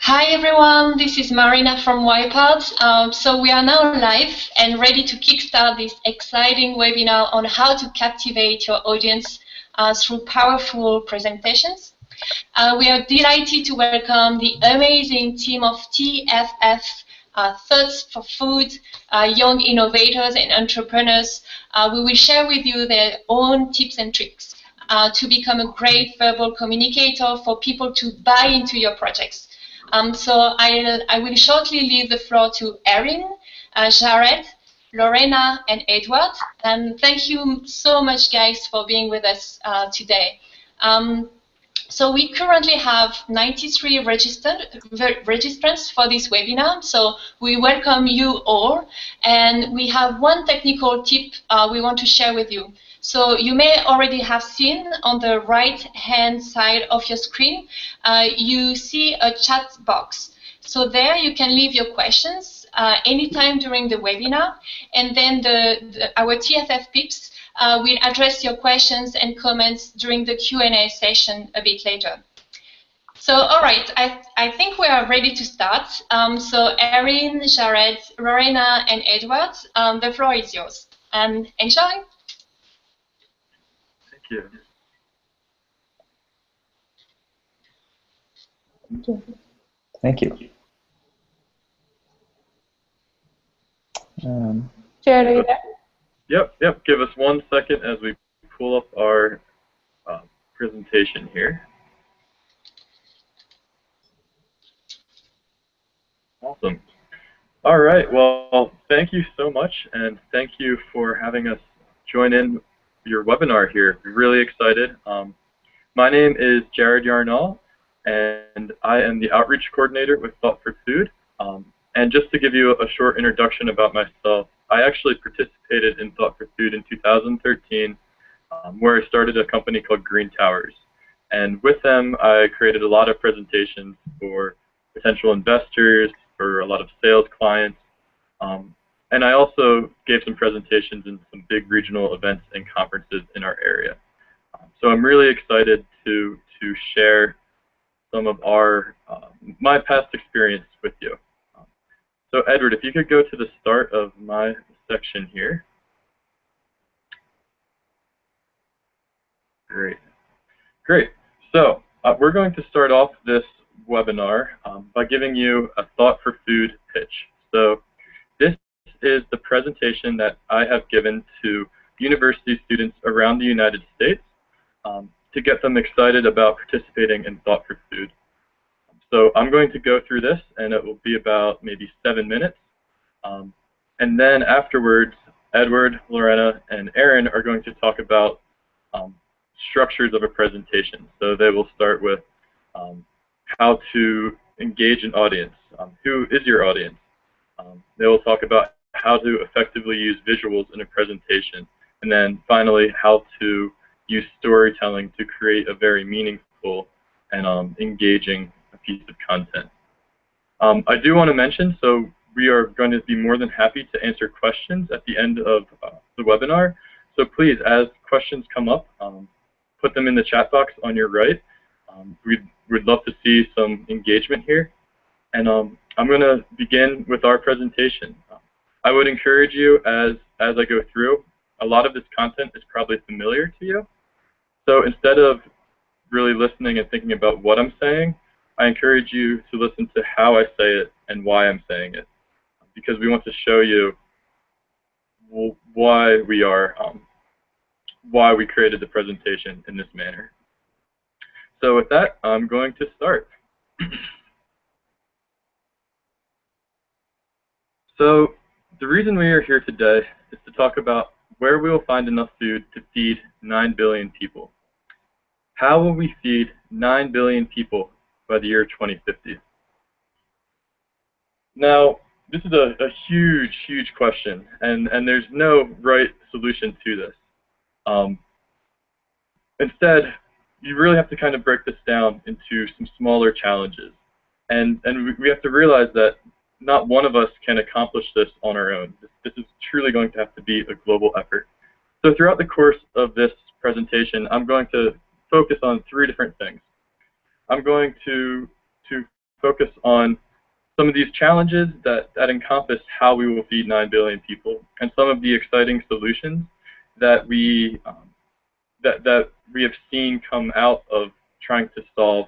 Hi everyone, this is Marina from YPARD. So we are now live and ready to kickstart this exciting webinar on how to captivate your audience through powerful presentations. We are delighted to welcome the amazing team of TFF, Thoughts for Food, young innovators and entrepreneurs. We will share with you their own tips and tricks to become a great verbal communicator for people to buy into your projects. So I will shortly leave the floor to Erin, Jared, Lorena, and Edward. And thank you so much, guys, for being with us today. So we currently have 93 registrants for this webinar, so we welcome you all. And we have one technical tip we want to share with you. So you may already have seen on the right-hand side of your screen, you see a chat box. So there you can leave your questions anytime during the webinar, and then our TFF Pips will address your questions and comments during the Q&A session a bit later. So, all right, I think we are ready to start. So, Erin, Jared, Lorena, and Edward, the floor is yours. And enjoy. Thank you. Thank you. Jared, are you there? Yep. Give us 1 second as we pull up our presentation here. Awesome. All right. Well, thank you so much, and thank you for having us join in your webinar here. We're really excited. My name is Jared Yarnall, and I am the outreach coordinator with Thought for Food. And just to give you a short introduction about myself, I actually participated in Thought for Food in 2013, where I started a company called Green Towers. And with them, I created a lot of presentations for potential investors, for a lot of sales clients, and I also gave some presentations in some big regional events and conferences in our area. So I'm really excited to share some of my past experience with you. So Edward, if you could go to the start of my section here. Great. So we're going to start off this webinar by giving you a Thought for Food pitch. So this is the presentation that I have given to university students around the United States to get them excited about participating in Thought for Food. So I'm going to go through this, and it will be about maybe 7 minutes. And then afterwards, Edward, Lorena, and Erin are going to talk about structures of a presentation. So they will start with how to engage an audience. Who is your audience? They will talk about how to effectively use visuals in a presentation. And then finally, how to use storytelling to create a very meaningful and engaging piece of content. I do want to mention, so we are going to be more than happy to answer questions at the end of the webinar. So please, as questions come up, put them in the chat box on your right. We'd love to see some engagement here. And I'm going to begin with our presentation. I would encourage you, as I go through, a lot of this content is probably familiar to you. So instead of really listening and thinking about what I'm saying, I encourage you to listen to how I say it and why I'm saying it, because we want to show you why we created the presentation in this manner. So with that, I'm going to start. So the reason we are here today is to talk about where we will find enough food to feed 9 billion people. How will we feed 9 billion people by the year 2050? Now, this is a huge question, and there's no right solution to this. Instead, you really have to kind of break this down into some smaller challenges. And we have to realize that not one of us can accomplish this on our own. This is truly going to have to be a global effort. So throughout the course of this presentation, I'm going to focus on 3 different things. I'm going to focus on some of these challenges that encompass how we will feed 9 billion people, and some of the exciting solutions that we have seen come out of trying to solve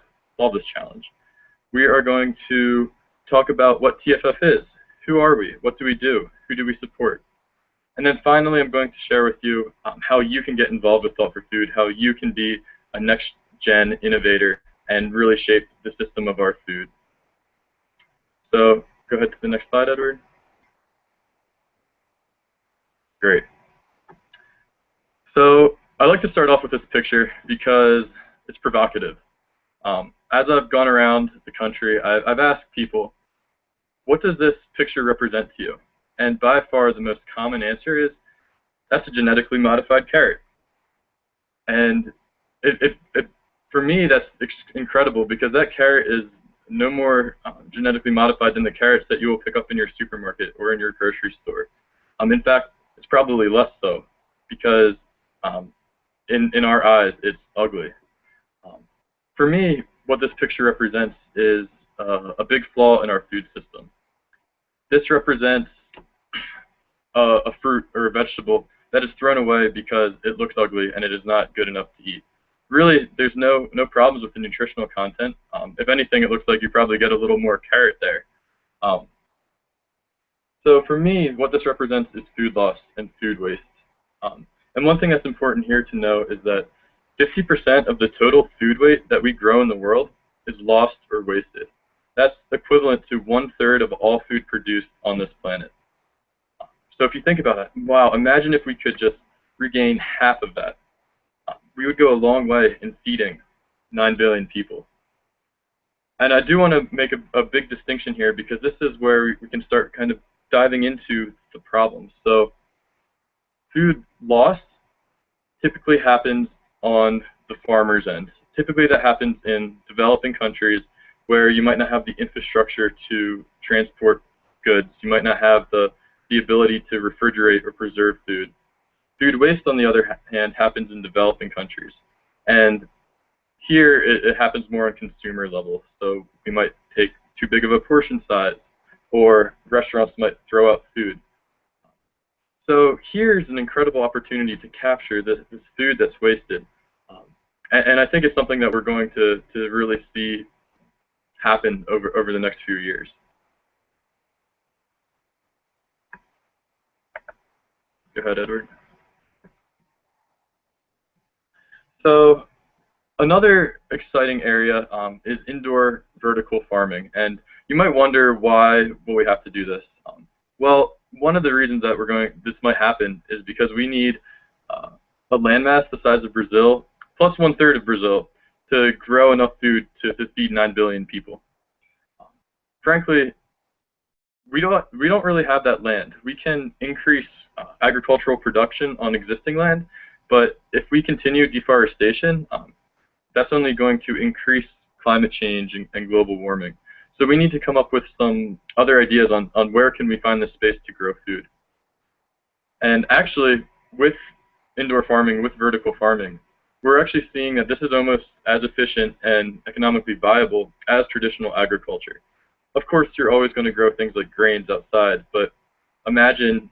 this challenge. We are going to talk about what TFF is. Who are we? What do we do? Who do we support? And then finally, I'm going to share with you how you can get involved with Thought for Food, how you can be a next-gen innovator and really shape the system of our food. So go ahead to the next slide, Edward. Great. So I like to start off with this picture because it's provocative. As I've gone around the country, I've asked people, what does this picture represent to you? And by far the most common answer is, that's a genetically modified carrot. And for me, that's incredible, because that carrot is no more genetically modified than the carrots that you will pick up in your supermarket or in your grocery store. In fact, it's probably less so, because in our eyes, it's ugly. For me, what this picture represents is a big flaw in our food system. This represents a fruit or a vegetable that is thrown away because it looks ugly and it is not good enough to eat. Really, there's no problems with the nutritional content. If anything, it looks like you probably get a little more carrot there. So for me, what this represents is food loss and food waste. And one thing that's important here to know is that 50% of the total food waste that we grow in the world is lost or wasted. That's equivalent to 1/3 of all food produced on this planet. So if you think about it, wow, imagine if we could just regain half of that. We would go a long way in feeding 9 billion people. And I do want to make a big distinction here, because this is where we can start kind of diving into the problems. So food loss typically happens on the farmer's end. Typically that happens in developing countries where you might not have the infrastructure to transport goods. You might not have the ability to refrigerate or preserve food. Food waste, on the other hand, happens in developing countries. And here it happens more on consumer level. So we might take too big of a portion size, or restaurants might throw out food. So here's an incredible opportunity to capture this food that's wasted. And I think it's something that we're going to really see happen over the next few years. Go ahead, Edward. So another exciting area is indoor vertical farming. And you might wonder, why will we have to do this? Well, one of the reasons that this might happen is because we need a landmass the size of Brazil, plus 1/3 of Brazil, to grow enough food to feed 9 billion people. Frankly, we don't really have that land. We can increase agricultural production on existing land, but if we continue deforestation, that's only going to increase climate change and global warming. So we need to come up with some other ideas on where can we find the space to grow food. And actually, with indoor farming, with vertical farming, we're actually seeing that this is almost as efficient and economically viable as traditional agriculture. Of course, you're always going to grow things like grains outside, but imagine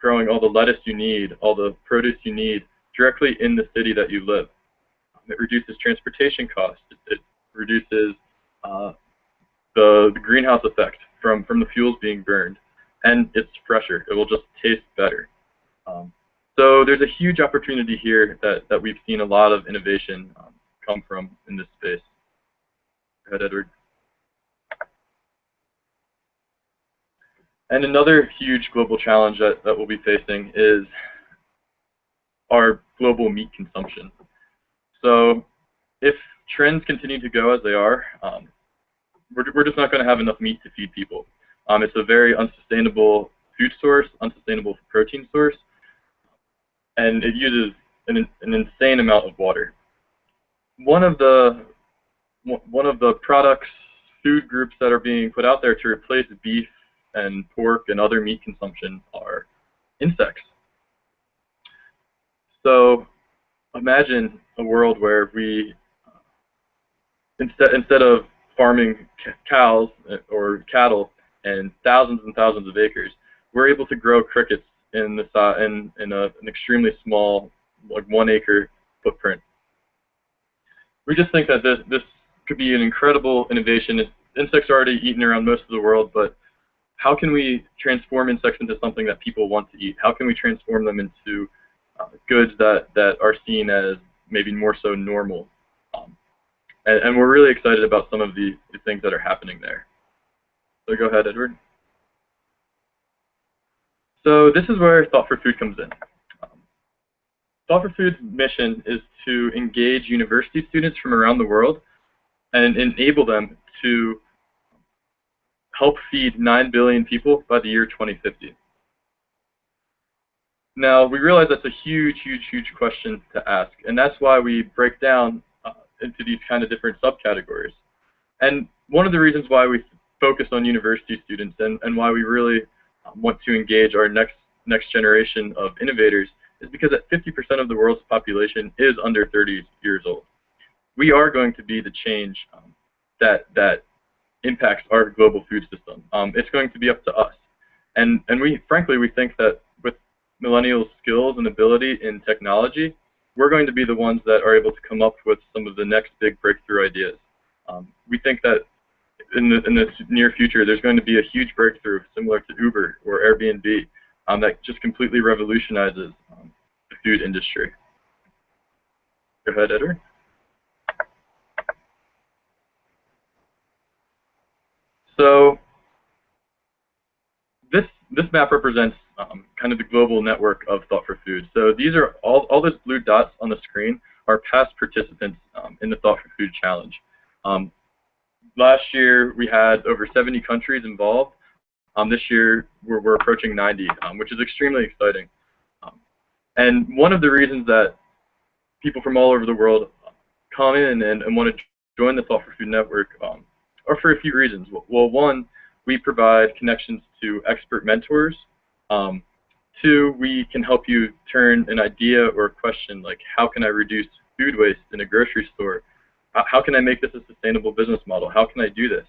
growing all the lettuce you need, all the produce you need, directly in the city that you live. It reduces transportation costs. It reduces the greenhouse effect from the fuels being burned, and it's fresher. It will just taste better. So there's a huge opportunity here that we've seen a lot of innovation come from in this space. Go ahead, Edward. And another huge global challenge that we'll be facing is our global meat consumption. So if trends continue to go as they are, we're just not going to have enough meat to feed people. It's a very unsustainable food source, unsustainable protein source, and it uses an insane amount of water. One of the products, food groups that are being put out there to replace beef and pork and other meat consumption are insects. So imagine a world where we, instead of farming cows or cattle and thousands of acres, we're able to grow crickets in an extremely small, like 1 acre footprint. We just think that this could be an incredible innovation. Insects are already eaten around most of the world, but how can we transform insects into something that people want to eat? How can we transform them into goods that are seen as maybe more so normal? And we're really excited about some of the things that are happening there. So go ahead, Edward. So this is where Thought for Food comes in. Thought for Food's mission is to engage university students from around the world and enable them to help feed 9 billion people by the year 2050. Now, we realize that's a huge question to ask, and that's why we break down into these kind of different subcategories. And one of the reasons why we focus on university students and why we really want to engage our next generation of innovators is because that 50% of the world's population is under 30 years old. We are going to be the change that impacts our global food system. It's going to be up to us. And frankly, we think that with millennials' skills and ability in technology, we're going to be the ones that are able to come up with some of the next big breakthrough ideas. We think that in the near future, there's going to be a huge breakthrough similar to Uber or Airbnb that just completely revolutionizes the food industry. Go ahead, Edward. So this map represents kind of the global network of Thought for Food. So these are all those blue dots on the screen are past participants in the Thought for Food Challenge. Last year we had over 70 countries involved. This year we're approaching 90, which is extremely exciting. And one of the reasons that people from all over the world come in and want to join the Thought for Food network are for a few reasons. Well, one, we provide connections to expert mentors. Two, we can help you turn an idea or a question like, how can I reduce food waste in a grocery store? How can I make this a sustainable business model? How can I do this?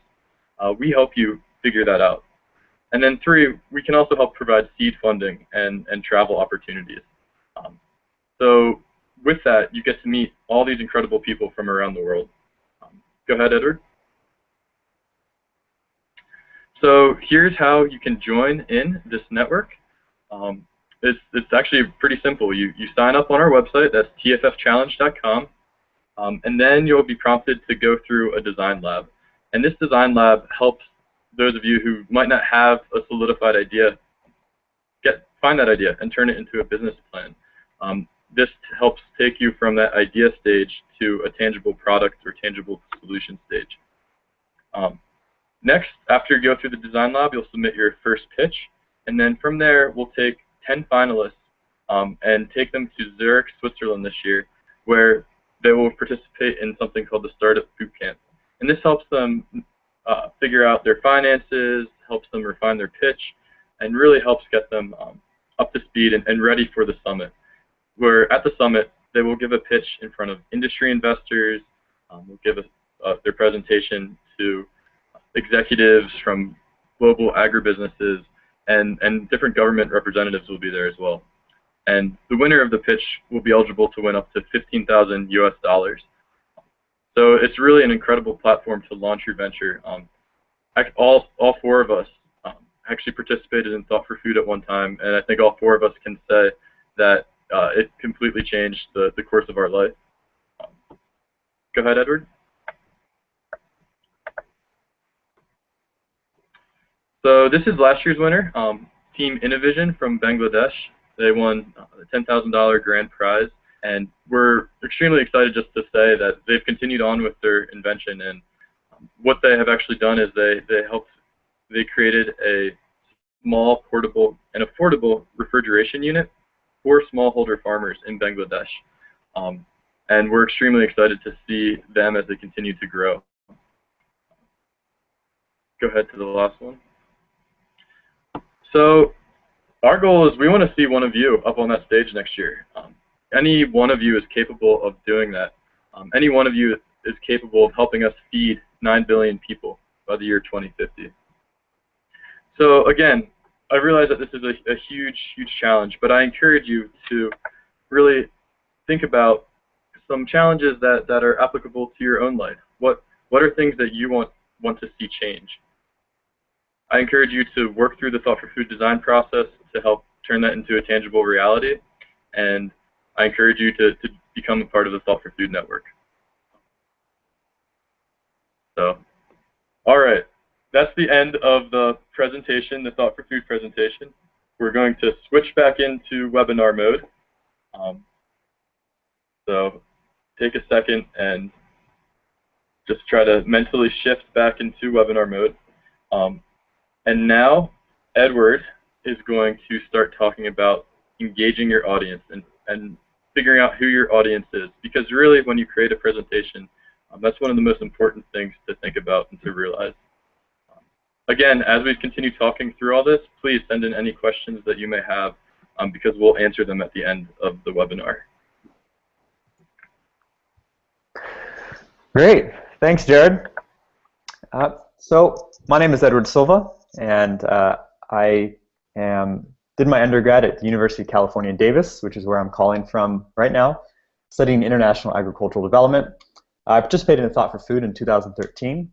We help you figure that out. And then three, we can also help provide seed funding and travel opportunities. So with that, you get to meet all these incredible people from around the world. Go ahead, Edward. So here's how you can join in this network. It's actually pretty simple. You sign up on our website, that's tffchallenge.com, and then you'll be prompted to go through a design lab. And this design lab helps those of you who might not have a solidified idea find that idea and turn it into a business plan. This helps take you from that idea stage to a tangible product or tangible solution stage. Next, after you go through the design lab, you'll submit your first pitch, and then from there, we'll take 10 finalists and take them to Zurich, Switzerland this year, where they will participate in something called the Startup Boot Camp. And this helps them figure out their finances, helps them refine their pitch, and really helps get them up to speed and ready for the summit. Where at the summit, they will give a pitch in front of industry investors, will give their presentation to executives from global agribusinesses, and different government representatives will be there as well. And the winner of the pitch will be eligible to win up to $15,000 US. So it's really an incredible platform to launch your venture. All four of us actually participated in Thought for Food at one time, and I think all four of us can say that it completely changed the course of our life. Go ahead, Edward. So this is last year's winner, Team Innovision from Bangladesh. They won a $10,000 grand prize, and we're extremely excited just to say that they've continued on with their invention. And what they have actually done is they created a small, portable, and affordable refrigeration unit for smallholder farmers in Bangladesh. And we're extremely excited to see them as they continue to grow. Go ahead to the last one. So our goal is we want to see one of you up on that stage next year. Any one of you is capable of doing that. Any one of you is capable of helping us feed 9 billion people by the year 2050. So again, I realize that this is a huge, huge challenge, but I encourage you to really think about some challenges that are applicable to your own life. What are things that you want to see change? I encourage you to work through the Thought for Food design process to help turn that into a tangible reality, and I encourage you to become a part of the Thought for Food network. So, all right, that's the end of the presentation, the Thought for Food presentation. We're going to switch back into webinar mode. So take a second and just try to mentally shift back into webinar mode. And now Edward is going to start talking about engaging your audience and figuring out who your audience is. Because really, when you create a presentation, that's one of the most important things to think about and to realize. Again, as we continue talking through all this, please send in any questions that you may have, because we'll answer them at the end of the webinar. Great. Thanks, Jared. So my name is Edward Silva, and I did my undergrad at the University of California, Davis, which is where I'm calling from right now, studying international agricultural development. I participated in Thought for Food in 2013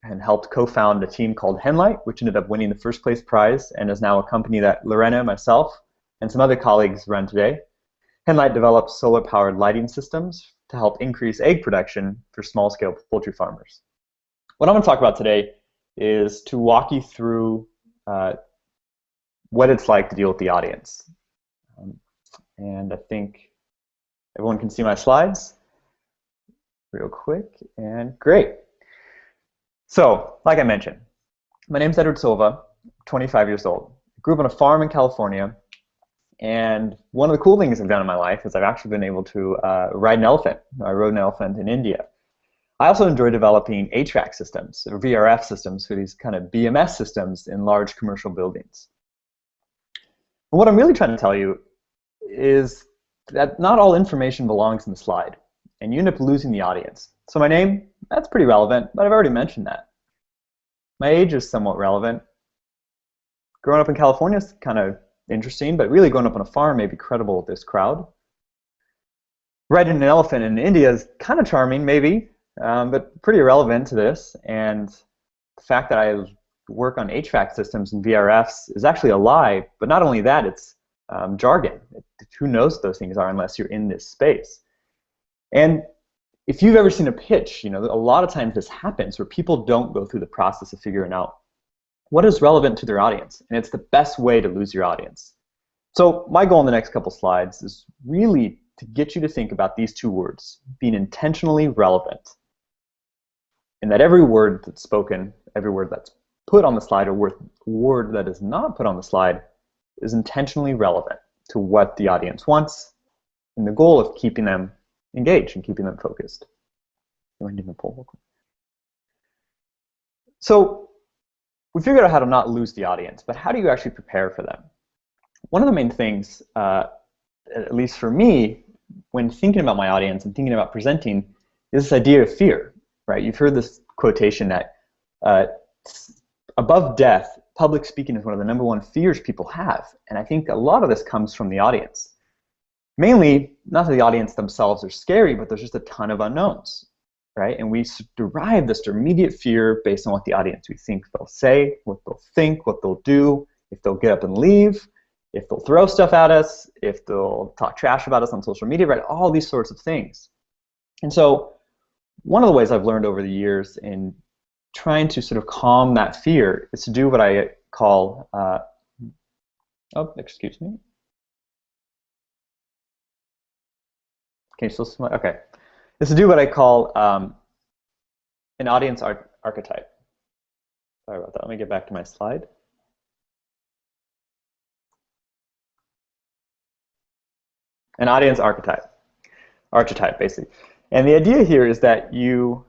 and helped co-found a team called Henlight, which ended up winning the first place prize and is now a company that Lorena, myself, and some other colleagues run today. Henlight develops solar-powered lighting systems to help increase egg production for small-scale poultry farmers. What I'm going to talk about today is to walk you through what it's like to deal with the audience. And I think everyone can see my slides real quick, and great. So, like I mentioned, my name's Edward Silva, 25 years old. I grew up on a farm in California, and one of the cool things I've done in my life is I've actually been able to ride an elephant. I rode an elephant in India. I also enjoy developing HVAC systems, or VRF systems, for these kind of BMS systems in large commercial buildings. And what I'm really trying to tell you is that not all information belongs in the slide, and you end up losing the audience. So my name, that's pretty relevant, but I've already mentioned that. My age is somewhat relevant. Growing up in California is kind of interesting, but really growing up on a farm may be credible with this crowd. Riding an elephant in India is kind of charming, maybe, but pretty irrelevant to this. And the fact that I work on HVAC systems and VRFs is actually a lie, but not only that, it's jargon. Who knows what those things are unless you're in this space? And if you've ever seen a pitch, you know, a lot of times this happens where people don't go through the process of figuring out what is relevant to their audience, and it's the best way to lose your audience. So my goal in the next couple slides is really to get you to think about these two words, being intentionally relevant, and that every word that's spoken, every word that's put on the slide, or word that is not put on the slide, is intentionally relevant to what the audience wants, and the goal of keeping them engaged and keeping them focused. So we figured out how to not lose the audience, but how do you actually prepare for them? One of the main things, at least for me, when thinking about my audience and thinking about presenting, is this idea of fear, right? You've heard this quotation that above death, public speaking is one of the #1 fears people have, and I think a lot of this comes from the audience. Mainly, not that the audience themselves are scary, but there's just a ton of unknowns, right? And we derive this immediate fear based on what the audience we think they'll say, what they'll think, what they'll do, if they'll get up and leave, if they'll throw stuff at us, if they'll talk trash about us on social media, right? All these sorts of things. And so one of the ways I've learned over the years in trying to sort of calm that fear is to do what I call, oh, excuse me. Can you still see my, okay. Is to do what I call an audience archetype. Sorry about that. Let me get back to my slide. An audience archetype, basically. And the idea here is that you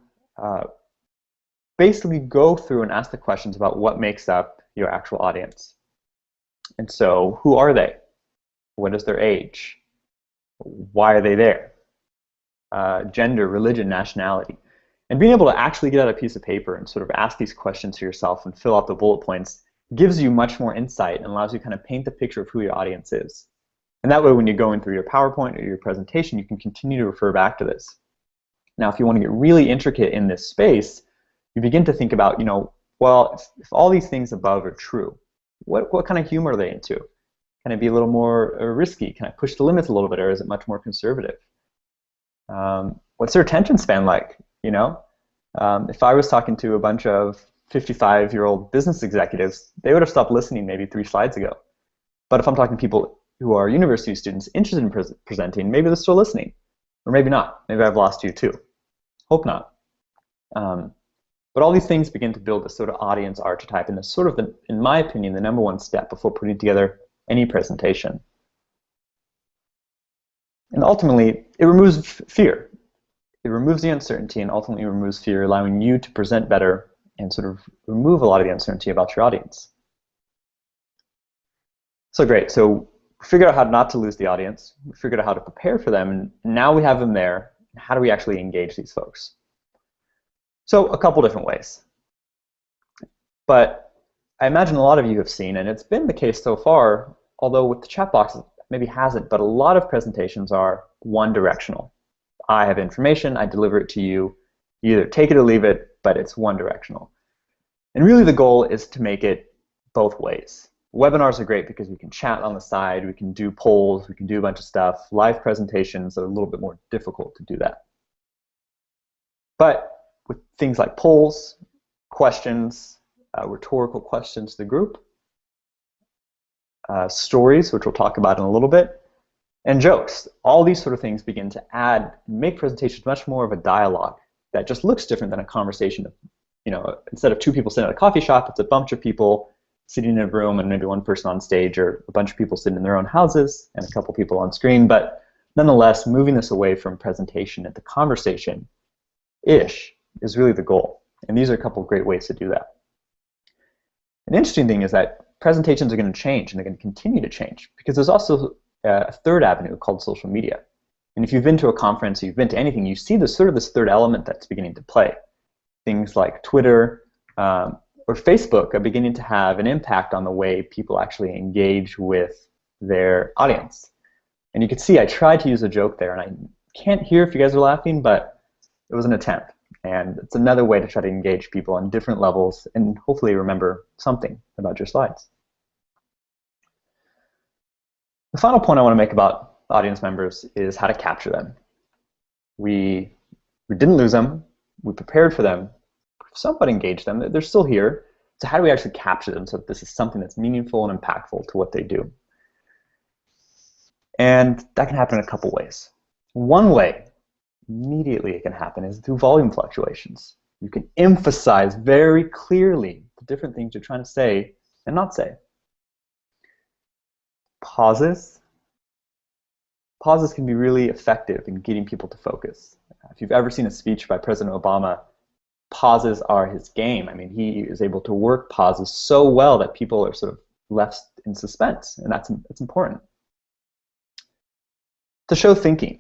basically go through and ask the questions about what makes up your actual audience. And so, who are they? What is their age? Why are they there? Gender, religion, nationality. And being able to actually get out a piece of paper and sort of ask these questions to yourself and fill out the bullet points gives you much more insight and allows you to kind of paint the picture of who your audience is. And that way, when you're going through your PowerPoint or your presentation, you can continue to refer back to this. Now, if you want to get really intricate in this space, you begin to think about, well, if all these things above are true, what kind of humor are they into? Can it be a little more risky? Can I push the limits a little bit, or is it much more conservative? What's their attention span like? If I was talking to a bunch of 55-year-old business executives, they would have stopped listening maybe 3 slides ago. But if I'm talking to people who are university students interested in presenting, maybe they're still listening. Or maybe not. Maybe I've lost you too. Hope not. But all these things begin to build a sort of audience archetype, and it's sort of, in my opinion, the number one step before putting together any presentation. And ultimately, it removes fear. It removes the uncertainty and ultimately removes fear, allowing you to present better and sort of remove a lot of the uncertainty about your audience. So great. So we figured out how not to lose the audience. We figured out how to prepare for them. And now we have them there. How do we actually engage these folks? So a couple different ways. But I imagine a lot of you have seen, and it's been the case so far, although with the chat box it maybe hasn't, but a lot of presentations are one-directional. I have information, I deliver it to you. You either take it or leave it, but it's one-directional. And really the goal is to make it both ways. Webinars are great because we can chat on the side, we can do polls, we can do a bunch of stuff. Live presentations are a little bit more difficult to do that. But with things like polls, questions, rhetorical questions to the group, stories, which we'll talk about in a little bit, and jokes, all these sort of things begin to make presentations much more of a dialogue that just looks different than a conversation. Instead of 2 people sitting at a coffee shop, it's a bunch of people sitting in a room and maybe 1 person on stage, or a bunch of people sitting in their own houses and a couple people on screen. But nonetheless, moving this away from presentation into conversation-ish is really the goal. And these are a couple of great ways to do that. An interesting thing is that presentations are going to change, and they're going to continue to change, because there's also a third avenue called social media. And if you've been to a conference, or you've been to anything, you see this third element that's beginning to play. Things like Twitter or Facebook are beginning to have an impact on the way people actually engage with their audience. And you can see I tried to use a joke there, and I can't hear if you guys are laughing, but it was an attempt. And it's another way to try to engage people on different levels and hopefully remember something about your slides. The final point I want to make about audience members is how to capture them. We didn't lose them. We prepared for them. Somewhat engaged them. They're still here. So how do we actually capture them so that this is something that's meaningful and impactful to what they do? And that can happen in a couple ways. One way immediately it can happen is through volume fluctuations. You can emphasize very clearly the different things you're trying to say and not say. Pauses can be really effective in getting people to focus. If you've ever seen a speech by President Obama, pauses are his game. I mean, he is able to work pauses so well that people are sort of left in suspense, and that's important. To show thinking.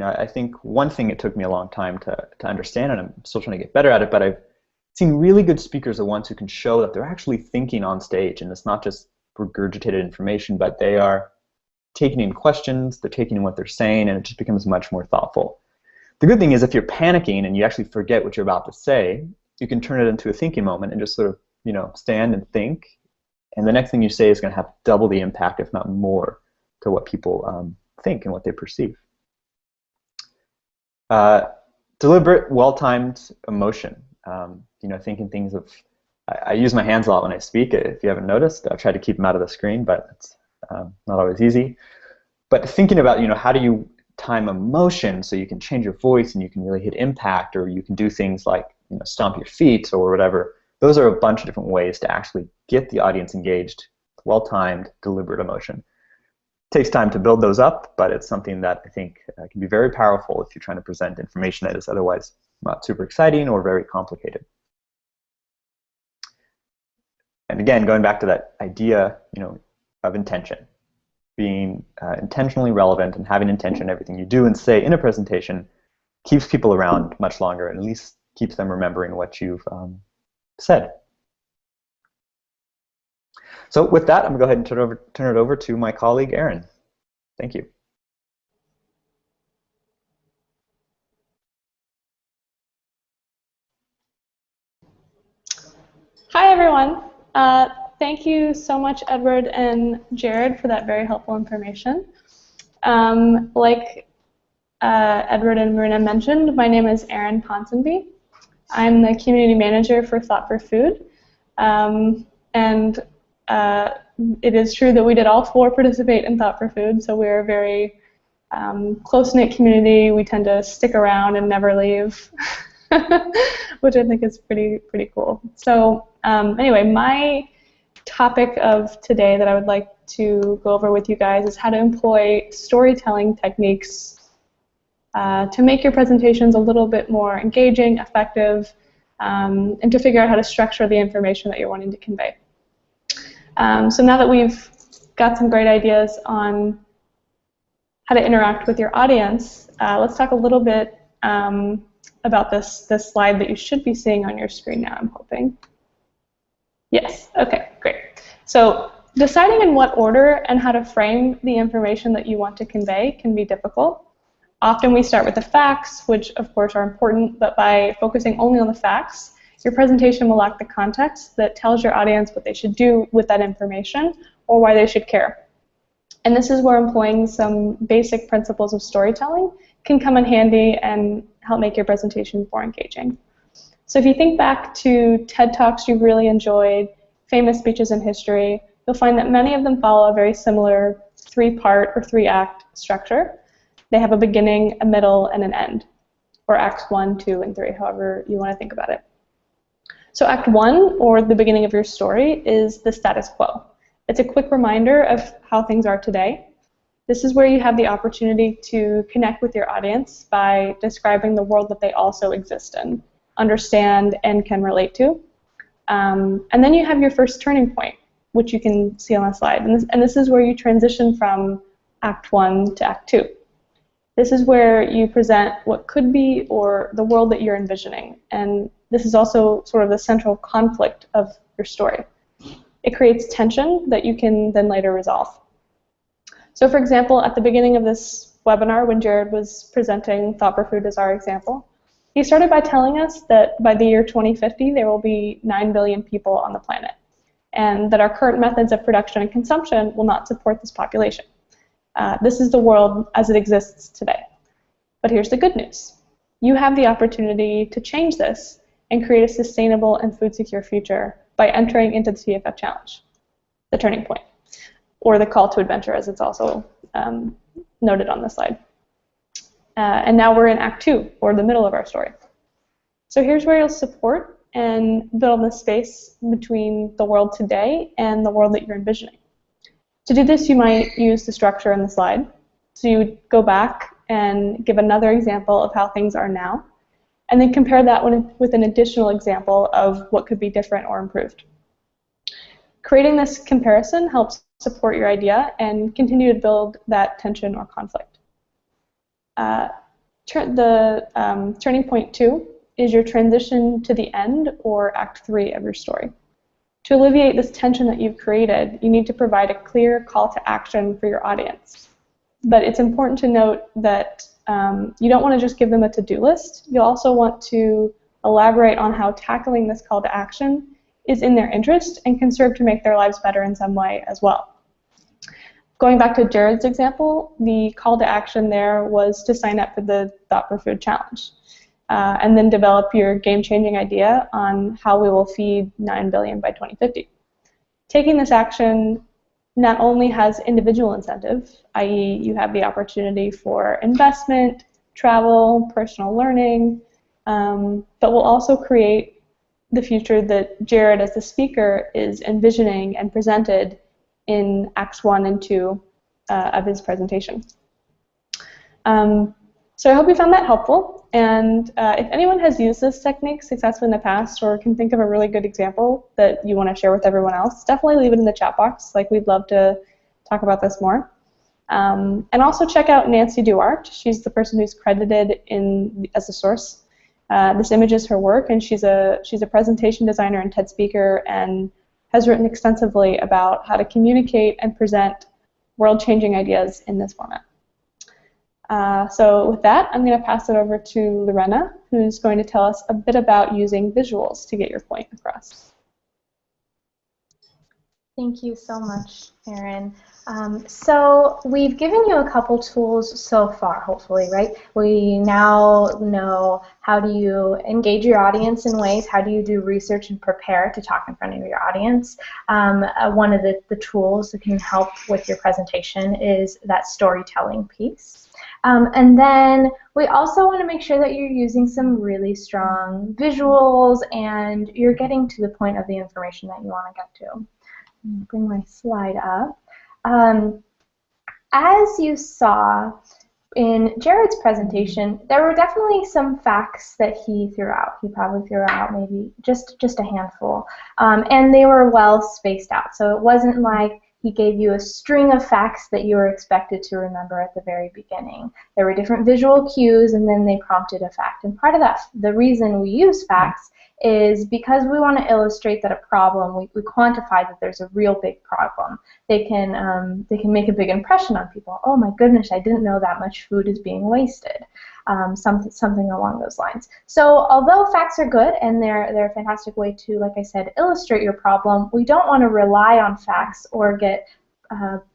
I think one thing it took me a long time to understand, and I'm still trying to get better at it, but I've seen really good speakers are ones who can show that they're actually thinking on stage, and it's not just regurgitated information, but they are taking in questions, they're taking in what they're saying, and it just becomes much more thoughtful. The good thing is if you're panicking and you actually forget what you're about to say, you can turn it into a thinking moment and just sort of, stand and think, and the next thing you say is going to have double the impact, if not more, to what people think and what they perceive. Deliberate, well-timed emotion. Thinking things of, I use my hands a lot when I speak. If you haven't noticed, I've tried to keep them out of the screen, but it's not always easy. But thinking about, how do you time emotion so you can change your voice and you can really hit impact, or you can do things like, stomp your feet or whatever. Those are a bunch of different ways to actually get the audience engaged. Well-timed, deliberate emotion. It takes time to build those up, but it's something that I think can be very powerful if you're trying to present information that is otherwise not super exciting or very complicated. And again, going back to that idea, of intention, being intentionally relevant and having intention in everything you do and say in a presentation keeps people around much longer, and at least keeps them remembering what you've said. So with that, I'm going to go ahead and turn it over to my colleague, Erin. Thank you. Hi, everyone. Thank you so much, Edward and Jared, for that very helpful information. Like Edward and Lorena mentioned, my name is Erin Ponsonby. I'm the community manager for Thought for Food. It is true that we did all 4 participate in Thought for Food, so we're a very close-knit community. We tend to stick around and never leave, which I think is pretty cool. So anyway, my topic of today that I would like to go over with you guys is how to employ storytelling techniques to make your presentations a little bit more engaging, effective, and to figure out how to structure the information that you're wanting to convey. So now that we've got some great ideas on how to interact with your audience, let's talk a little bit about this slide that you should be seeing on your screen now, I'm hoping. Yes, okay, great. So deciding in what order and how to frame the information that you want to convey can be difficult. Often we start with the facts, which of course are important, but by focusing only on the facts, your presentation will lack the context that tells your audience what they should do with that information or why they should care. And this is where employing some basic principles of storytelling can come in handy and help make your presentation more engaging. So if you think back to TED Talks you've really enjoyed, famous speeches in history, you'll find that many of them follow a very similar 3-part or 3-act structure. They have a beginning, a middle, and an end, or acts 1, 2, and 3, however you want to think about it. So act 1, or the beginning of your story, is the status quo. It's a quick reminder of how things are today. This is where you have the opportunity to connect with your audience by describing the world that they also exist in, understand, and can relate to. And then you have your first turning point, which you can see on the slide. And this is where you transition from Act 1 to Act 2. This is where you present what could be or the world that you're envisioning. And this is also sort of the central conflict of your story. It creates tension that you can then later resolve. So for example, at the beginning of this webinar, when Jared was presenting Thought for Food as our example, he started by telling us that by the year 2050, there will be 9 billion people on the planet, and that our current methods of production and consumption will not support this population. This is the world as it exists today. But here's the good news. You have the opportunity to change this and create a sustainable and food-secure future by entering into the TFF Challenge, the turning point, or the call to adventure, as it's also noted on the slide. And now we're in Act 2, or the middle of our story. So here's where you'll support and build the space between the world today and the world that you're envisioning. To do this, you might use the structure in the slide. So you would go back and give another example of how things are now, and then compare that with an additional example of what could be different or improved. Creating this comparison helps support your idea and continue to build that tension or conflict. Turning point 2 is your transition to the end, or Act 3 of your story. To alleviate this tension that you've created, you need to provide a clear call to action for your audience. But it's important to note that you don't want to just give them a to-do list. You also want to elaborate on how tackling this call to action is in their interest and can serve to make their lives better in some way as well. Going back to Jared's example, the call to action there was to sign up for the Thought for Food Challenge, and then develop your game-changing idea on how we will feed 9 billion by 2050. Taking this action not only has individual incentive, i.e. you have the opportunity for investment, travel, personal learning, but will also create the future that Jared, as the speaker, is envisioning and presented in Acts 1 and 2 of his presentation. So I hope you found that helpful, and if anyone has used this technique successfully in the past or can think of a really good example that you want to share with everyone else, definitely leave it in the chat box. Like, we'd love to talk about this more. And also check out Nancy Duarte. She's the person who's credited as a source. This image is her work, and she's a presentation designer and TED speaker, and has written extensively about how to communicate and present world-changing ideas in this format. So with that, I'm going to pass it over to Lorena, who's going to tell us a bit about using visuals to get your point across. Thank you so much, Erin. So we've given you a couple tools so far, hopefully, right? We now know how do you engage your audience in ways, how do you do research and prepare to talk in front of your audience. One of the tools that can help with your presentation is that storytelling piece. And then we also want to make sure that you're using some really strong visuals and you're getting to the point of the information that you want to get to. Bring my slide up. As you saw in Jared's presentation, there were definitely some facts that he threw out. He probably threw out maybe just a handful. And they were well spaced out. So it wasn't like he gave you a string of facts that you were expected to remember at the very beginning. There were different visual cues, and then they prompted a fact. And part of that, the reason we use facts is because we want to illustrate that a problem, we quantify that there's a real big problem. They can make a big impression on people. Oh my goodness, I didn't know that much food is being wasted. Something along those lines. So although facts are good and they're a fantastic way to, like I said, illustrate your problem, we don't want to rely on facts or get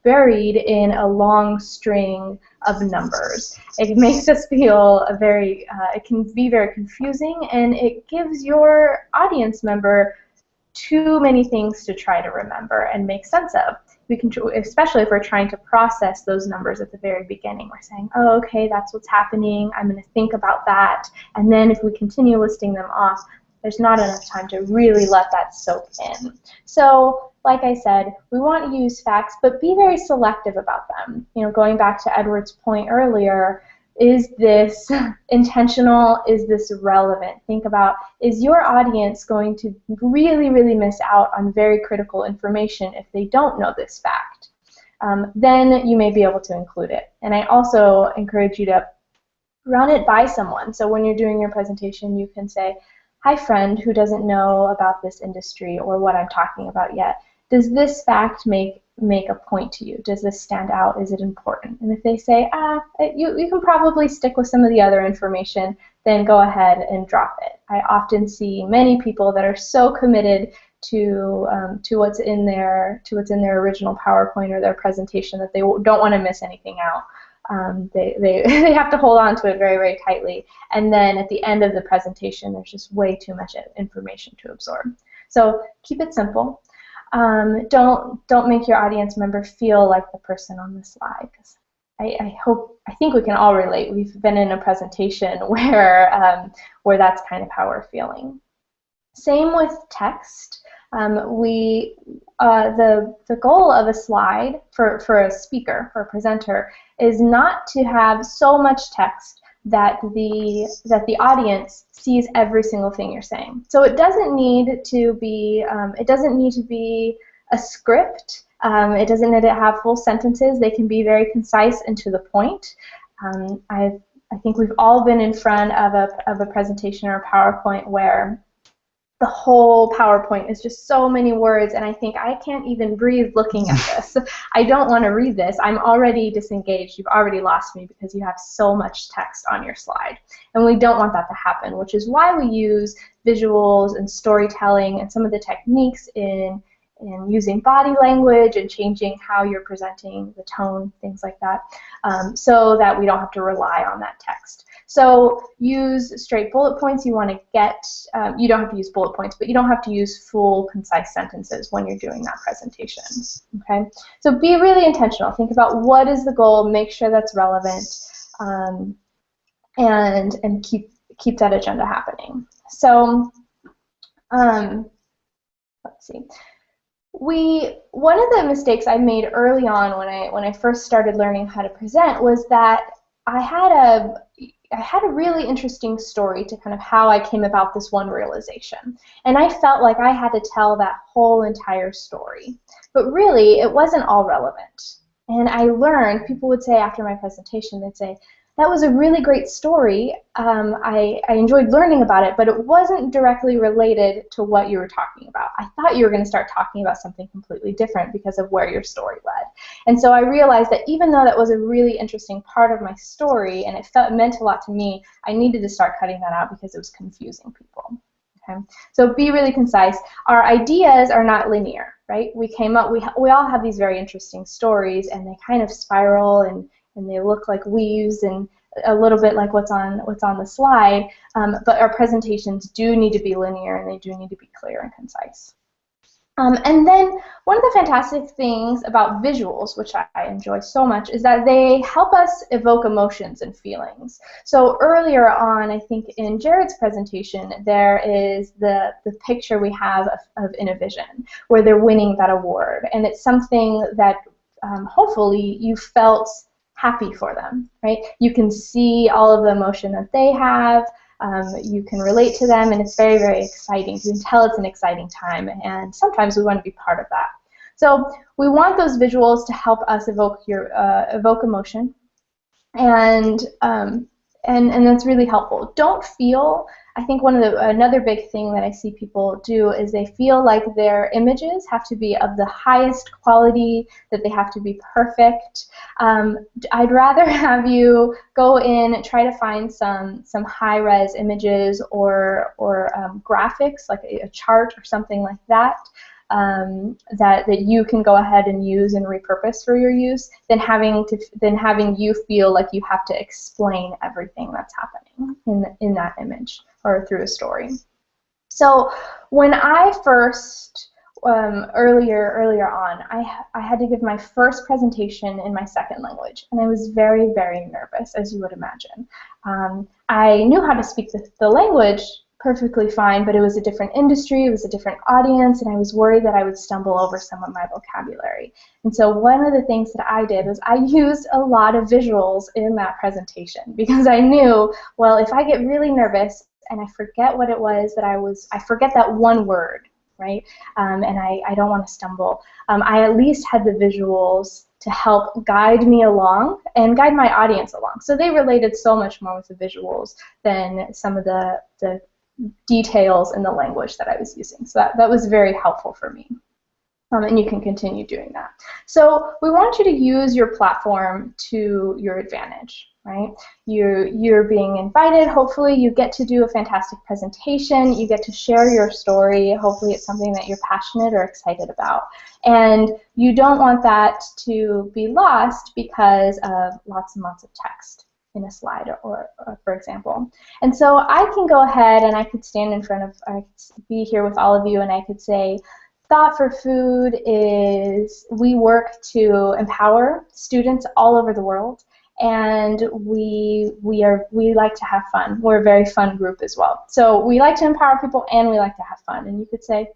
buried in a long string of numbers. It makes us feel it can be very confusing, and it gives your audience member too many things to try to remember and make sense of. We can, especially if we're trying to process those numbers at the very beginning. We're saying, oh, okay, that's what's happening. I'm going to think about that. And then if we continue listing them off, there's not enough time to really let that soak in. So, like I said, we want to use facts, but be very selective about them. You know, going back to Edward's point earlier, is this intentional? Is this relevant? Think about, is your audience going to really, really miss out on very critical information if they don't know this fact? Then you may be able to include it. And I also encourage you to run it by someone. So when you're doing your presentation, you can say, hi friend who doesn't know about this industry or what I'm talking about yet. Does this fact make a point to you? Does this stand out? Is it important? And if they say, you can probably stick with some of the other information, then go ahead and drop it. I often see many people that are so committed to what's in their original PowerPoint or their presentation that they don't want to miss anything out. They have to hold on to it very, very tightly. And then at the end of the presentation, there's just way too much information to absorb. So keep it simple. Don't make your audience member feel like the person on the slide. 'Cause I think we can all relate. We've been in a presentation where that's kind of how we're feeling. Same with text. The goal of a slide for a speaker, for a presenter, is not to have so much text that the audience sees every single thing you're saying. So it doesn't need to be a script. It doesn't need to have full sentences. They can be very concise and to the point. I think we've all been in front of a presentation or a PowerPoint where the whole PowerPoint is just so many words, and I think I can't even breathe looking at this. I don't want to read this. I'm already disengaged. You've already lost me because you have so much text on your slide. And we don't want that to happen, which is why we use visuals and storytelling and some of the techniques in using body language and changing how you're presenting, the tone, things like that, so that we don't have to rely on that text. So use straight bullet points. You want to get, you don't have to use bullet points, but you don't have to use full, concise sentences when you're doing that presentation. Okay? So be really intentional. Think about what is the goal, make sure that's relevant, and keep that agenda happening. So let's see. One of the mistakes I made early on when I first started learning how to present was that I had a really interesting story to kind of how I came about this one realization. And I felt like I had to tell that whole entire story. But really, it wasn't all relevant. And I learned, people would say after my presentation, they'd say, that was a really great story. I enjoyed learning about it, but it wasn't directly related to what you were talking about. I thought you were going to start talking about something completely different because of where your story led. And so I realized that even though that was a really interesting part of my story and it meant a lot to me, I needed to start cutting that out because it was confusing people. Okay? So be really concise. Our ideas are not linear, right? We all have these very interesting stories, and they kind of spiral and they look like weaves and a little bit like what's on the slide, but our presentations do need to be linear and they do need to be clear and concise. And then one of the fantastic things about visuals, which I enjoy so much, is that they help us evoke emotions and feelings. So earlier on, I think in Jared's presentation, there is the picture we have of Innovision, where they're winning that award. And it's something that hopefully you felt happy for them, right? You can see all of the emotion that they have. You can relate to them, and it's very, very exciting. You can tell it's an exciting time, and sometimes we want to be part of that. So we want those visuals to help us evoke emotion, and that's really helpful. Don't feel. I think another big thing that I see people do is they feel like their images have to be of the highest quality, that they have to be perfect. I'd rather have you go in and try to find some high-res images or graphics, like a chart or something like that, that you can go ahead and use and repurpose for your use, than having you feel like you have to explain everything that's happening in that image or through a story. So when I first earlier on, I had to give my first presentation in my second language, and I was very, very nervous, as you would imagine. I knew how to speak the language perfectly fine, but it was a different industry, it was a different audience, and I was worried that I would stumble over some of my vocabulary. And so one of the things that I did was I used a lot of visuals in that presentation, because I knew, well, if I get really nervous and I forget what it was that I forget that one word, right? And I don't want to stumble. I at least had the visuals to help guide me along and guide my audience along. So they related so much more with the visuals than some of the details in the language that I was using. So that was very helpful for me. And you can continue doing that. So we want you to use your platform to your advantage, right? You're being invited. Hopefully you get to do a fantastic presentation. You get to share your story. Hopefully it's something that you're passionate or excited about. And you don't want that to be lost because of lots and lots of text in a slide, or for example. And so I can go ahead and I could stand in front of, I could be here with all of you, and I could say, Thought for Food is, we work to empower students all over the world, and we like to have fun. We're a very fun group as well. So we like to empower people and we like to have fun. And you could say,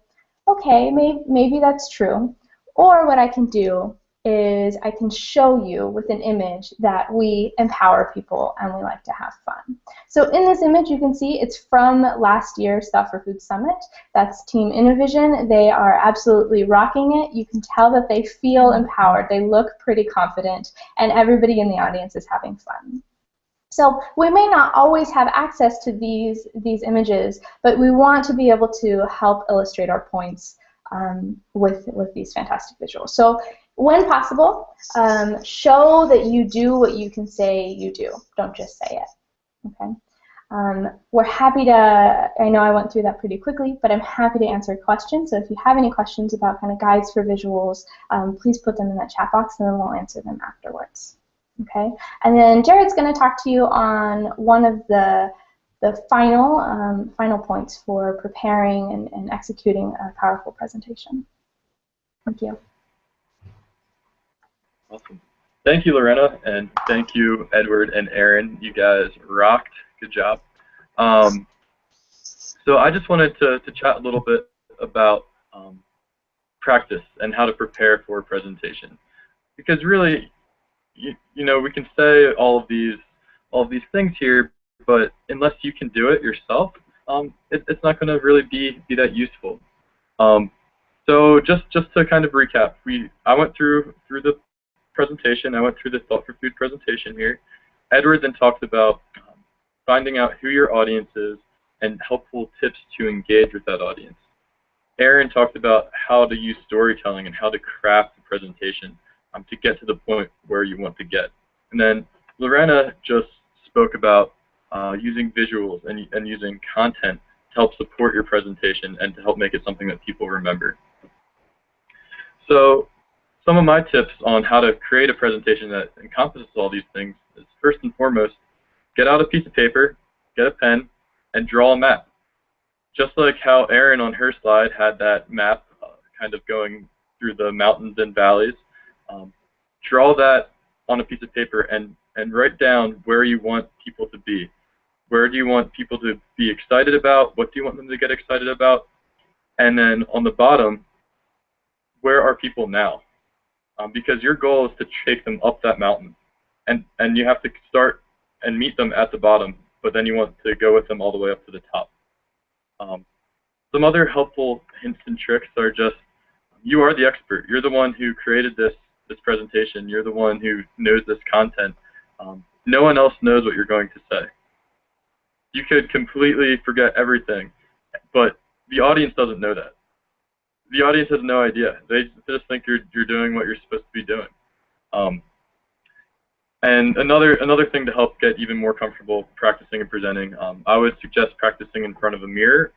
okay, maybe that's true. Or what I can do is I can show you with an image that we empower people and we like to have fun. So in this image you can see it's from last year's Thought for Food Summit. That's Team Innovision. They are absolutely rocking it. You can tell that they feel empowered. They look pretty confident, and everybody in the audience is having fun. So we may not always have access to these images, but we want to be able to help illustrate our points with these fantastic visuals. So when possible, show that you do what you can say you do. Don't just say it. Okay. We're happy to, I know I went through that pretty quickly, but I'm happy to answer questions. So if you have any questions about kind of guides for visuals, please put them in that chat box and then we'll answer them afterwards. Okay. And then Jared's going to talk to you on one of the final points for preparing and executing a powerful presentation. Thank you. Awesome. Thank you, Lorena, and thank you, Edward and Erin. You guys rocked. Good job. So I just wanted to chat a little bit about practice and how to prepare for a presentation, because really, you know, we can say all of these things here, but unless you can do it yourself, it's not going to really be that useful. So just to kind of recap, I went through the presentation. I went through the Thought for Food presentation here, Edward then talked about finding out who your audience is and helpful tips to engage with that audience. Erin talked about how to use storytelling and how to craft the presentation to get to the point where you want to get. And then Lorena just spoke about using visuals and using content to help support your presentation and to help make it something that people remember. So some of my tips on how to create a presentation that encompasses all these things is, first and foremost, get out a piece of paper, get a pen, and draw a map. Just like how Erin on her slide had that map kind of going through the mountains and valleys, draw that on a piece of paper and write down where you want people to be. Where do you want people to be excited about? What do you want them to get excited about? And then on the bottom, where are people now? Because your goal is to take them up that mountain. And you have to start and meet them at the bottom, but then you want to go with them all the way up to the top. Some other helpful hints and tricks are just, you are the expert. You're the one who created this presentation. You're the one who knows this content. No one else knows what you're going to say. You could completely forget everything, but the audience doesn't know that. The audience has no idea. They just think you're doing what you're supposed to be doing. And another thing to help get even more comfortable practicing and presenting, I would suggest practicing in front of a mirror.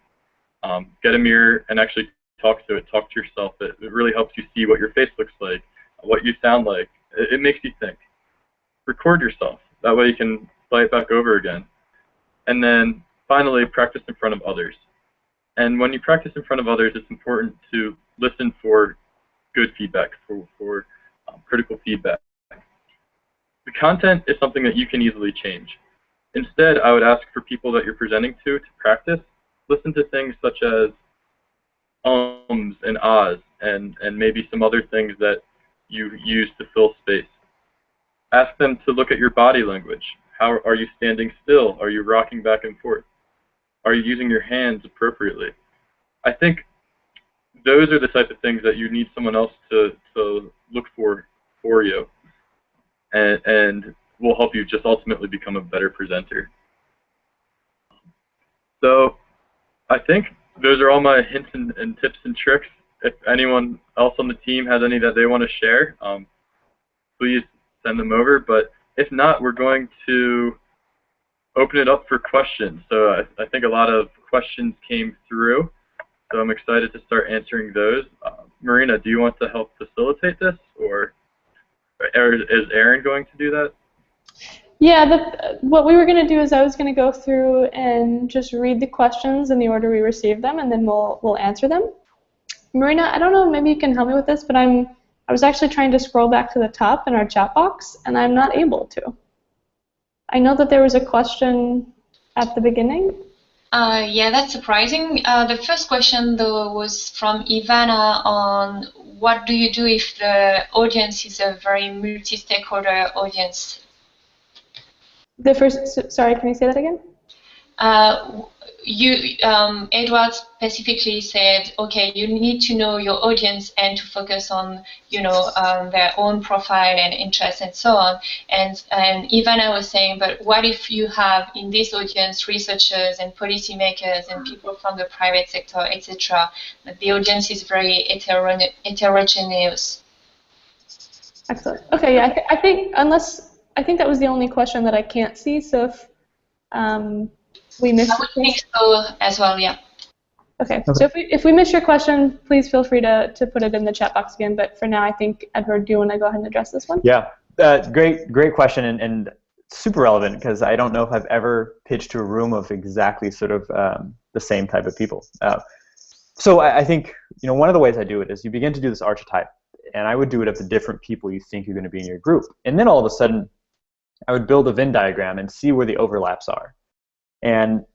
Get a mirror and actually talk to it. Talk to yourself. It really helps you see what your face looks like, what you sound like. It makes you think. Record yourself. That way you can play it back over again. And then finally, practice in front of others. And when you practice in front of others, it's important to listen for good feedback, for critical feedback. The content is something that you can easily change. Instead, I would ask for people that you're presenting to practice. Listen to things such as ums and ahs and maybe some other things that you use to fill space. Ask them to look at your body language. How are you standing still? Are you rocking back and forth? Are you using your hands appropriately? I think those are the type of things that you need someone else to look for you, and will help you just ultimately become a better presenter. So I think those are all my hints and tips and tricks. If anyone else on the team has any that they want to share, please send them over. But if not, we're going to open it up for questions. So I think a lot of questions came through, so I'm excited to start answering those. Marina, do you want to help facilitate this, or is Erin going to do that? Yeah, what we were going to do is I was going to go through and just read the questions in the order we received them, and then we'll answer them. Marina, I don't know, maybe you can help me with this, but I was actually trying to scroll back to the top in our chat box, and I'm not able to. I know that there was a question at the beginning. Yeah, that's surprising. The first question, though, was from Ivana on what do you do if the audience is a very multi-stakeholder audience? The first, sorry, can you say that again? Edward specifically said, okay, you need to know your audience and to focus on, their own profile and interests and so on. And Ivana was saying, but what if you have in this audience researchers and policymakers and people from the private sector, etc. But the audience is very heterogeneous. Excellent. Okay, yeah, I think that was the only question that I can't see. So if we missed, I would think so as well. Yeah. Okay. So if we miss your question, please feel free to put it in the chat box again. But for now, I think Edward, do you want to go ahead and address this one? Yeah. Great question, and super relevant, because I don't know if I've ever pitched to a room of exactly sort of the same type of people. So I think one of the ways I do it is you begin to do this archetype, and I would do it of the different people you think you're going to be in your group, and then all of a sudden, I would build a Venn diagram and see where the overlaps are. And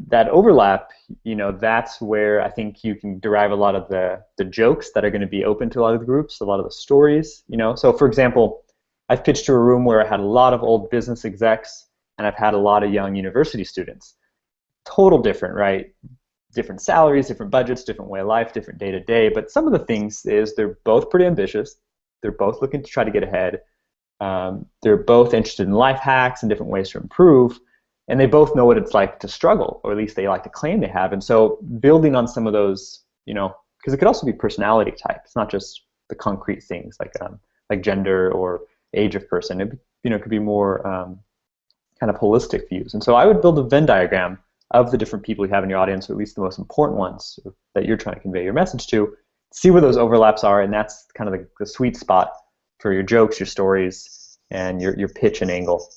that overlap, that's where I think you can derive a lot of the jokes that are going to be open to a lot of the groups, a lot of the stories, So for example, I've pitched to a room where I had a lot of old business execs, and I've had a lot of young university students. Total different, right? Different salaries, different budgets, different way of life, different day to day. But some of the things is they're both pretty ambitious. They're both looking to try to get ahead. They're both interested in life hacks and different ways to improve, and they both know what it's like to struggle, or at least they like to claim they have. And so building on some of those, because it could also be personality type. It's not just the concrete things like gender or age of person. It could be more kind of holistic views. And so I would build a Venn diagram of the different people you have in your audience, or at least the most important ones that you're trying to convey your message to, see where those overlaps are, and that's kind of the sweet spot for your jokes, your stories, and your pitch and angle.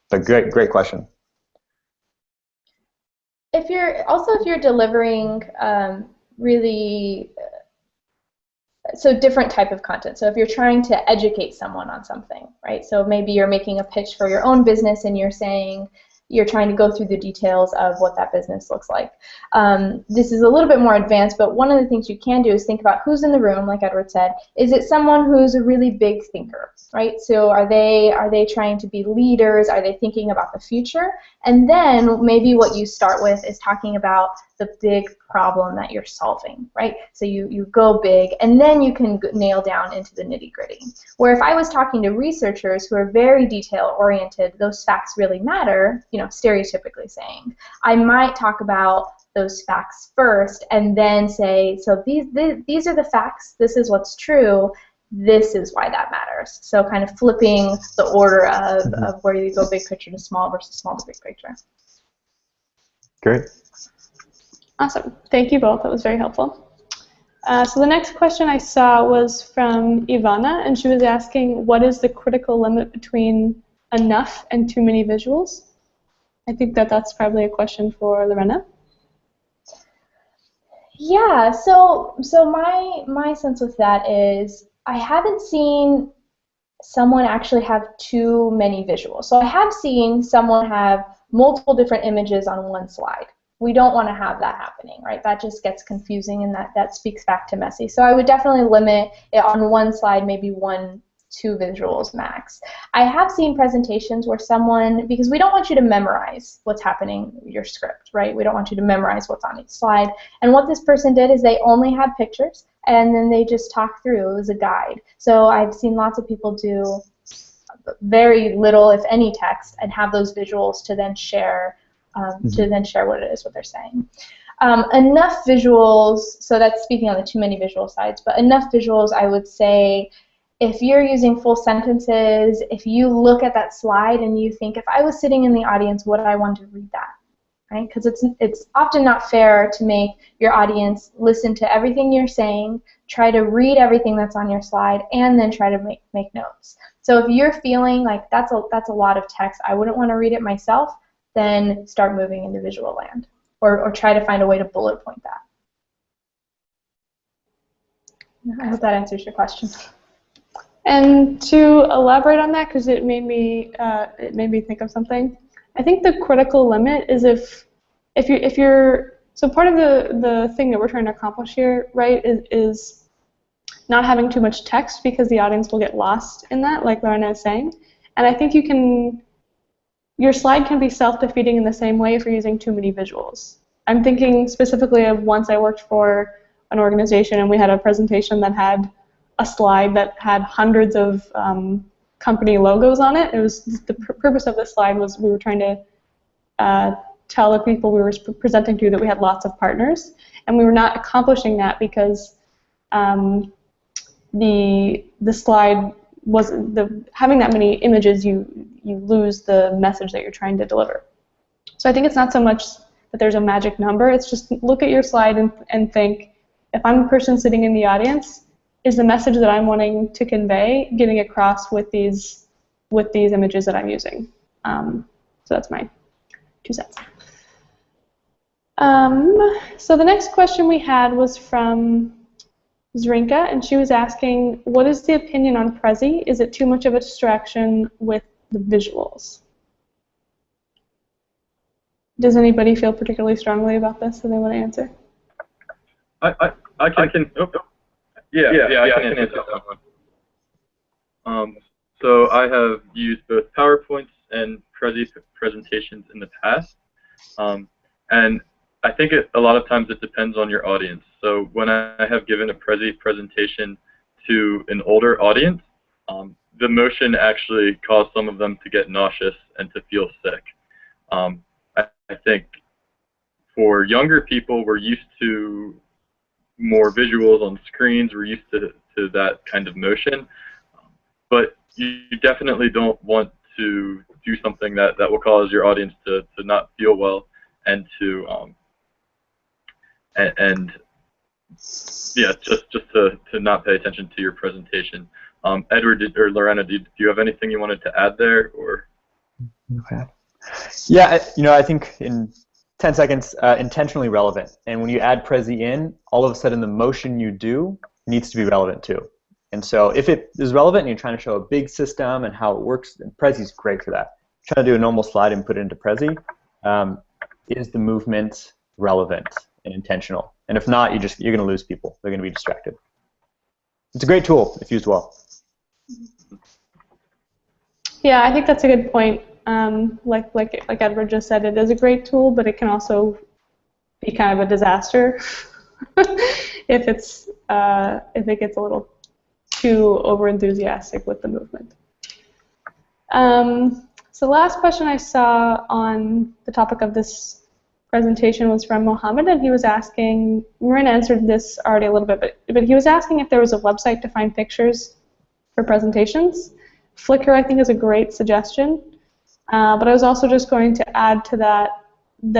But great question. If you're delivering really different type of content. So if you're trying to educate someone on something, right? So maybe you're making a pitch for your own business and you're saying you're trying to go through the details of what that business looks like. This is a little bit more advanced, but one of the things you can do is think about who's in the room, like Edward said. Is it someone who's a really big thinker, right? So are they trying to be leaders? Are they thinking about the future? And then maybe what you start with is talking about the big problem that you're solving, right? So you go big, and then you can nail down into the nitty-gritty. Where if I was talking to researchers who are very detail-oriented, those facts really matter, stereotypically saying, I might talk about those facts first and then say, so these are the facts, this is what's true, this is why that matters. So kind of flipping the order of where you go big picture to small versus small to big picture. Great. Awesome. Thank you both. That was very helpful. So the next question I saw was from Ivana, and she was asking, what is the critical limit between enough and too many visuals? I think that's probably a question for Lorena. Yeah, so my sense with that is I haven't seen someone actually have too many visuals. So I have seen someone have multiple different images on one slide. We don't want to have that happening, right? That just gets confusing, and that speaks back to messy. So I would definitely limit it on one slide, maybe 1-2 visuals max. I have seen presentations where someone, because we don't want you to memorize what's happening in your script, right? We don't want you to memorize what's on each slide. And what this person did is they only had pictures, and then they just talked through. It was a guide. So I've seen lots of people do very little, if any, text and have those visuals to then share what it is, what they're saying. Enough visuals, so that's speaking on the too many visual sides, but enough visuals, I would say, if you're using full sentences, if you look at that slide and you think, if I was sitting in the audience, would I want to read that? Right? Because it's often not fair to make your audience listen to everything you're saying, try to read everything that's on your slide, and then try to make notes. So if you're feeling like that's a lot of text, I wouldn't want to read it myself, then start moving into visual land, or try to find a way to bullet point that. I hope that answers your question. And to elaborate on that, because it made me think of something. I think the critical limit is if you're so part of the thing that we're trying to accomplish here, right, is not having too much text, because the audience will get lost in that, like Lorena is saying. And I think your slide can be self-defeating in the same way if you're using too many visuals. I'm thinking specifically of once I worked for an organization and we had a presentation that had a slide that had hundreds of company logos on it. It was the purpose of the slide was we were trying to tell the people we were presenting to that we had lots of partners, and we were not accomplishing that because the slide having that many images, you lose the message that you're trying to deliver. So I think it's not so much that there's a magic number. It's just look at your slide and think, if I'm a person sitting in the audience, is the message that I'm wanting to convey getting across with these images that I'm using? So that's my 2 cents. So the next question we had was from Zrinka, and she was asking, what is the opinion on Prezi? Is it too much of a distraction with the visuals? Does anybody feel particularly strongly about this that they want to answer? I can answer that one. So I have used both PowerPoints and Prezi presentations in the past, and I think a lot of times it depends on your audience. So when I have given a Prezi presentation to an older audience, the motion actually caused some of them to get nauseous and to feel sick. I think for younger people, we're used to more visuals on screens. We're used to that kind of motion. But you definitely don't want to do something that will cause your audience to not feel well and to yeah, just to not pay attention to your presentation. Edward or Lorena, do you have anything you wanted to add there, or? Okay. Yeah, I think in 10 seconds, intentionally relevant. And when you add Prezi in, all of a sudden the motion you do needs to be relevant too. And so if it is relevant and you're trying to show a big system and how it works, then Prezi is great for that. Trying to do a normal slide and put it into Prezi, is the movement relevant and intentional? And if not, you're going to lose people. They're going to be distracted. It's a great tool if used well. Yeah, I think that's a good point. Like Edward just said, it is a great tool, but it can also be kind of a disaster if it gets a little too over-enthusiastic with the movement. So the last question I saw on the topic of this presentation was from Mohammed, and he was asking, Marin answered this already a little bit, but he was asking if there was a website to find pictures for presentations. Flickr, I think, is a great suggestion, but I was also just going to add to that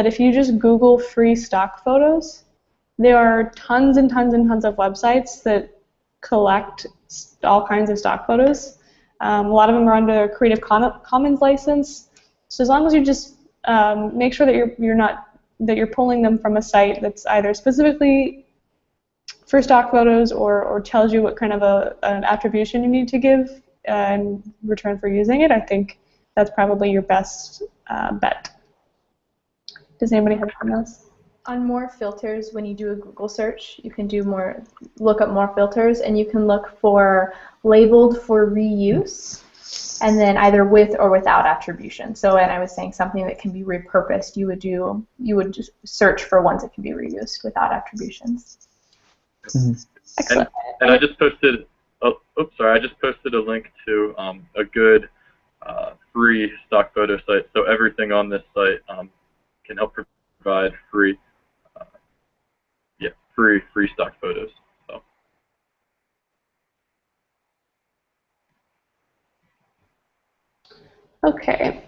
if you just Google free stock photos, there are tons and tons and tons of websites that collect all kinds of stock photos. A lot of them are under Creative Commons license, so as long as you just make sure that you're pulling them from a site that's either specifically for stock photos or tells you what kind of an attribution you need to give in return for using it, I think that's probably your best bet. Does anybody have anything else? On more filters, when you do a Google search, you can look up more filters, and you can look for labeled for reuse, and then either with or without attribution. So, and I was saying something that can be repurposed, you would just search for ones that can be reused without attributions. Mm-hmm. Excellent. And I just posted. I just posted a link to a good free stock photo site. So everything on this site can help provide free stock photos. So. Okay.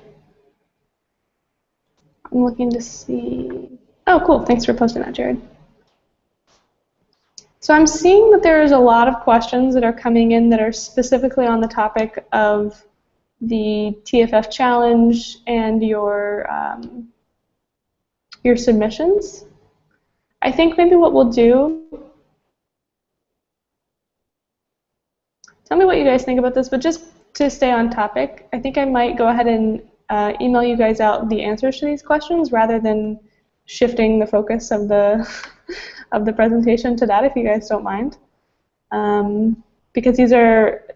I'm looking to see. Oh, cool. Thanks for posting that, Jared. So I'm seeing that there's a lot of questions that are coming in that are specifically on the topic of the TFF challenge and your submissions. I think maybe what we'll do, tell me what you guys think about this, but just to stay on topic, I think I might go ahead and email you guys out the answers to these questions rather than shifting the focus of the presentation to that, if you guys don't mind. Because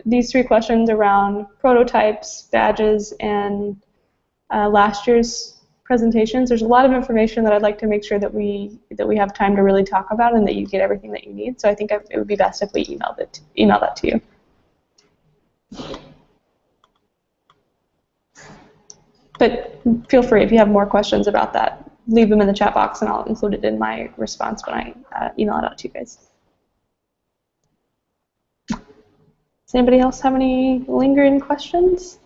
these three questions around prototypes, badges, and last year's presentations. There's a lot of information that I'd like to make sure that we have time to really talk about and that you get everything that you need. So I think it would be best if we email that to you. But feel free, if you have more questions about that, leave them in the chat box and I'll include it in my response when I email it out to you guys. Does anybody else have any lingering questions?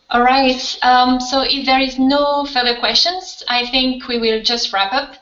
All right, so if there is no further questions, I think we will just wrap up.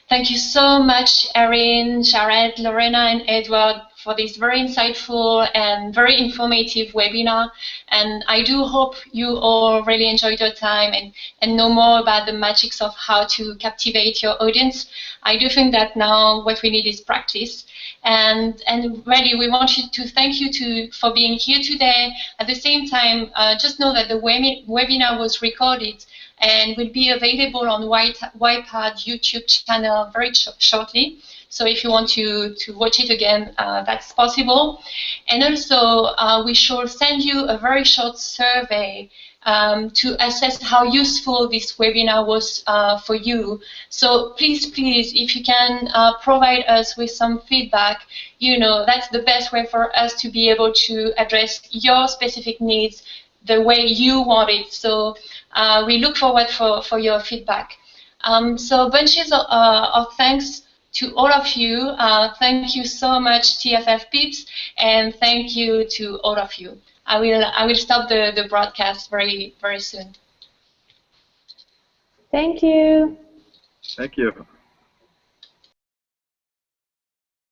Thank you so much, Erin, Jared, Lorena, and Edward, for this very insightful and very informative webinar. And I do hope you all really enjoyed your time and know more about the magics of how to captivate your audience. I do think that now what we need is practice. And really, we want to thank you for being here today. At the same time, just know that the webinar was recorded and will be available on YPARD YouTube channel very shortly. So if you want to watch it again, that's possible. And also, we shall send you a very short survey to assess how useful this webinar was for you. So please, if you can provide us with some feedback, that's the best way for us to be able to address your specific needs the way you want it. So we look forward for your feedback. So bunches of thanks to all of you. Thank you so much, TFF Peeps, and thank you to all of you. I will stop the broadcast very soon. Thank you. Thank you.